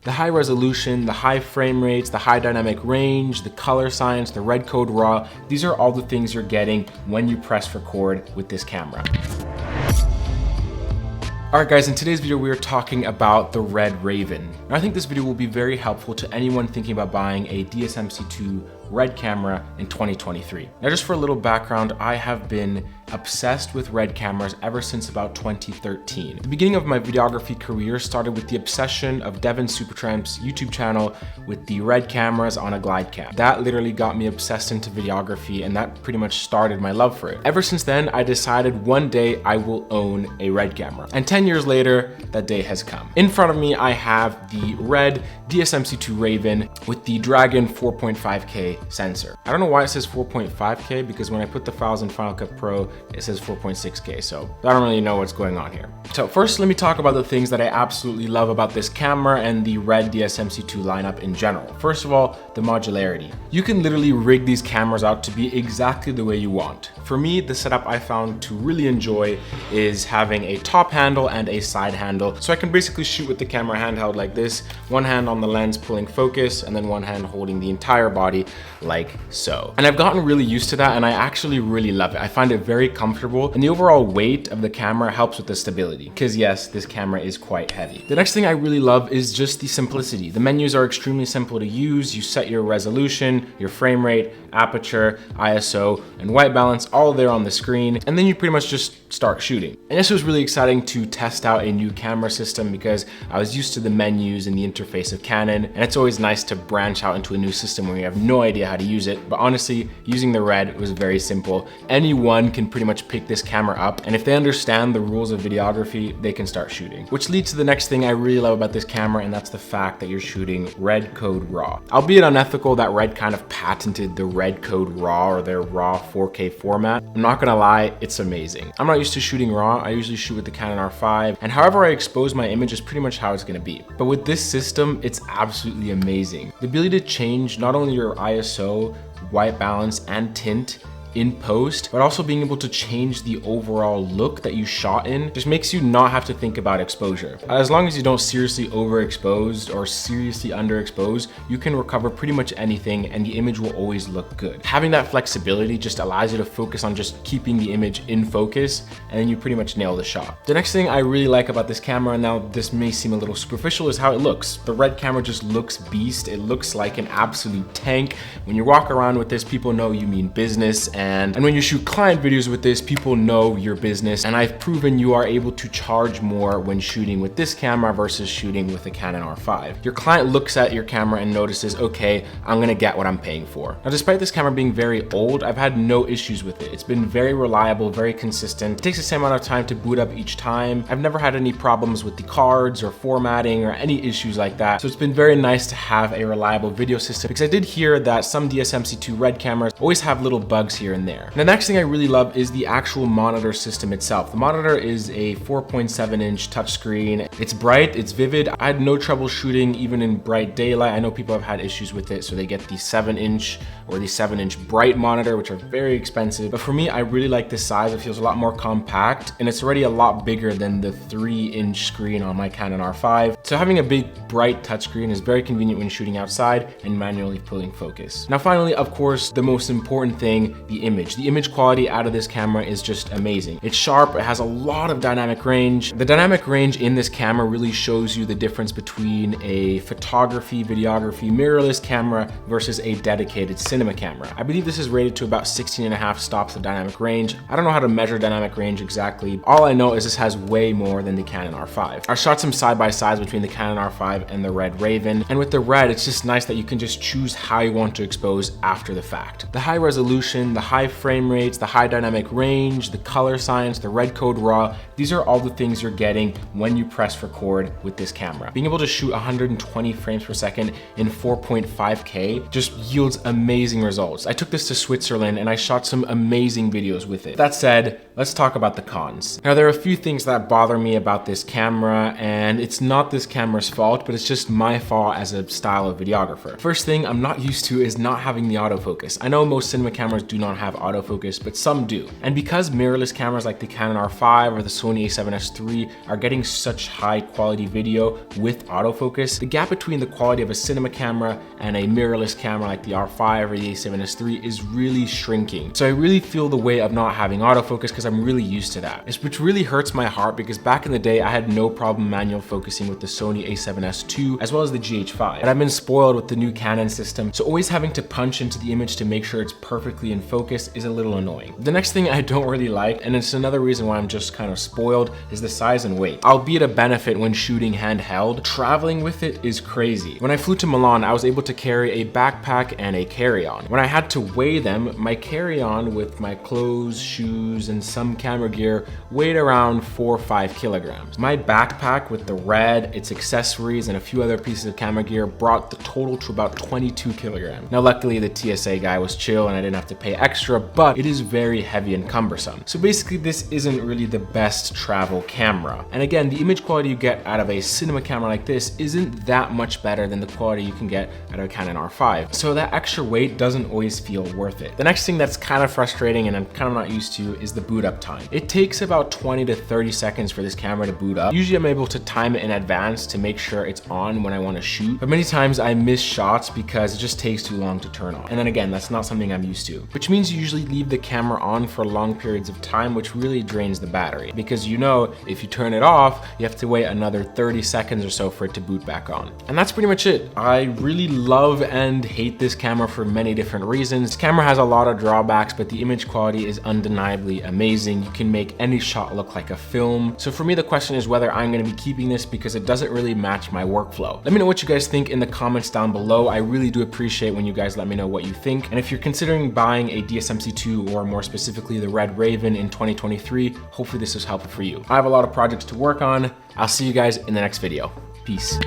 The high resolution, the high frame rates, the high dynamic range, the color science, the red code raw, these are all the things you're getting when you press record with this camera. Alright guys, in today's video we are talking about the Red Raven. And I think this video will be very helpful to anyone thinking about buying a DSMC2 Red camera in 2023. Now just for a little background, I have been obsessed with Red cameras ever since about 2013. The beginning of my videography career started with the obsession of Devin Supertramp's YouTube channel with the Red cameras on a glide cam. That literally got me obsessed into videography, and that pretty much started my love for it. Ever since then, I decided one day I will own a Red camera. And 10 years later, that day has come. In front of me, I have the Red DSMC2 Raven with the Dragon 4.5K sensor. I don't know why it says 4.5K, because when I put the files in Final Cut Pro, it says 4.6K, so I don't really know what's going on here. So first, let me talk about the things that I absolutely love about this camera and the Red DSMC2 lineup in general. First of all, the modularity. You can literally rig these cameras out to be exactly the way you want. For me, the setup I found to really enjoy is having a top handle and a side handle, so I can basically shoot with the camera handheld like this, one hand on the lens pulling focus, and then one hand holding the entire body like so. And I've gotten really used to that, and I actually really love it. I find it very comfortable, and the overall weight of the camera helps with the stability, because yes, this camera is quite heavy. The next thing I really love is just the simplicity. The menus are extremely simple to use. You set your resolution, your frame rate, aperture, ISO, and white balance all there on the screen, and then you pretty much just start shooting. And this was really exciting to test out a new camera system because I was used to the menus and the interface of Canon, and it's always nice to branch out into a new system where you have no idea how to use it. But honestly, using the Red was very simple. Anyone can pretty much pick this camera up, and if they understand the rules of videography, they can start shooting. Which leads to the next thing I really love about this camera, and that's the fact that you're shooting red code raw. Albeit unethical that Red kind of patented the red code raw, or their raw 4K format. I'm not gonna lie, it's amazing. I'm not used to shooting raw. I usually shoot with the Canon R5, and however I expose my image is pretty much how it's gonna be. But with this system, it's absolutely amazing. The ability to change not only your ISO, white balance, and tint in post, but also being able to change the overall look that you shot in just makes you not have to think about exposure. As long as you don't seriously overexpose or seriously underexpose, you can recover pretty much anything and the image will always look good. Having that flexibility just allows you to focus on just keeping the image in focus, and then you pretty much nail the shot. The next thing I really like about this camera, and now this may seem a little superficial, is how it looks. The Red camera just looks beast. It looks like an absolute tank. When you walk around with this, people know you mean business. And when you shoot client videos with this, people know your business. And I've proven you are able to charge more when shooting with this camera versus shooting with a Canon R5. Your client looks at your camera and notices, okay, I'm gonna get what I'm paying for. Now, despite this camera being very old, I've had no issues with it. It's been very reliable, very consistent. It takes the same amount of time to boot up each time. I've never had any problems with the cards or formatting or any issues like that. So it's been very nice to have a reliable video system, because I did hear that some DSMC2 Red cameras always have little bugs here and there. And the next thing I really love is the actual monitor system itself. The monitor is a 4.7-inch touchscreen. It's bright, it's vivid. I had no trouble shooting even in bright daylight. I know people have had issues with it, so they get the 7-inch or the 7-inch bright monitor, which are very expensive. But for me, I really like this size. It feels a lot more compact, and it's already a lot bigger than the 3-inch screen on my Canon R5. So having a big bright touchscreen is very convenient when shooting outside and manually pulling focus. Now finally, of course, the most important thing, the image. The image quality out of this camera is just amazing. It's sharp, it has a lot of dynamic range. The dynamic range in this camera really shows you the difference between a photography, videography, mirrorless camera versus a dedicated cinema camera. I believe this is rated to about 16.5 stops of dynamic range. I don't know how to measure dynamic range exactly. All I know is this has way more than the Canon R5. I shot some side-by-sides between the Canon R5 and the Red Raven, and with the Red, it's just nice that you can just choose how you want to expose after the fact. The high resolution, the high frame rates, the high dynamic range, the color science, the red code raw, these are all the things you're getting when you press record with this camera. Being able to shoot 120 frames per second in 4.5K just yields amazing results. I took this to Switzerland and I shot some amazing videos with it. That said, let's talk about the cons. Now, there are a few things that bother me about this camera, and it's not this camera's fault, but it's just my fault as a style of videographer. First thing I'm not used to is not having the autofocus. I know most cinema cameras do not have autofocus, but some do. And because mirrorless cameras like the Canon R5 or the Sony a7S III are getting such high quality video with autofocus, the gap between the quality of a cinema camera and a mirrorless camera like the R5 or the a7S III is really shrinking. So I really feel the weight of not having autofocus because I'm really used to that. Which really hurts my heart because back in the day, I had no problem manual focusing with the Sony a7S II as well as the GH5. But I've been spoiled with the new Canon system, so always having to punch into the image to make sure it's perfectly in focus is a little annoying. The next thing I don't really like, and it's another reason why I'm just kind of spoiled, is the size and weight. Albeit a benefit when shooting handheld, traveling with it is crazy. When I flew to Milan, I was able to carry a backpack and a carry-on. When I had to weigh them, my carry-on with my clothes, shoes, and some camera gear weighed around 4 or 5 kilograms. My backpack with the RED, its accessories, and a few other pieces of camera gear brought the total to about 22 kilograms. Now luckily the TSA guy was chill and I didn't have to pay extra, but it is very heavy and cumbersome. So basically this isn't really the best travel camera. And again, the image quality you get out of a cinema camera like this isn't that much better than the quality you can get out of a Canon R5. So that extra weight doesn't always feel worth it. The next thing that's kind of frustrating and I'm kind of not used to is the boot up time. It takes about 20 to 30 seconds for this camera to boot up. Usually I'm able to time it in advance to make sure it's on when I want to shoot, but many times I miss shots because it just takes too long to turn on. And then again, that's not something I'm used to, which means you usually leave the camera on for long periods of time, which really drains the battery because you know if you turn it off, you have to wait another 30 seconds or so for it to boot back on. And that's pretty much it. I really love and hate this camera for many different reasons. This camera has a lot of drawbacks, but the image quality is undeniably amazing. You can make any shot look like a film. So for me, the question is whether I'm going to be keeping this because it doesn't really match my workflow. Let me know what you guys think in the comments down below. I really do appreciate when you guys let me know what you think. And if you're considering buying a DSMC2 or more specifically the Red Raven in 2023, hopefully this is helpful for you. I have a lot of projects to work on. I'll see you guys in the next video. Peace.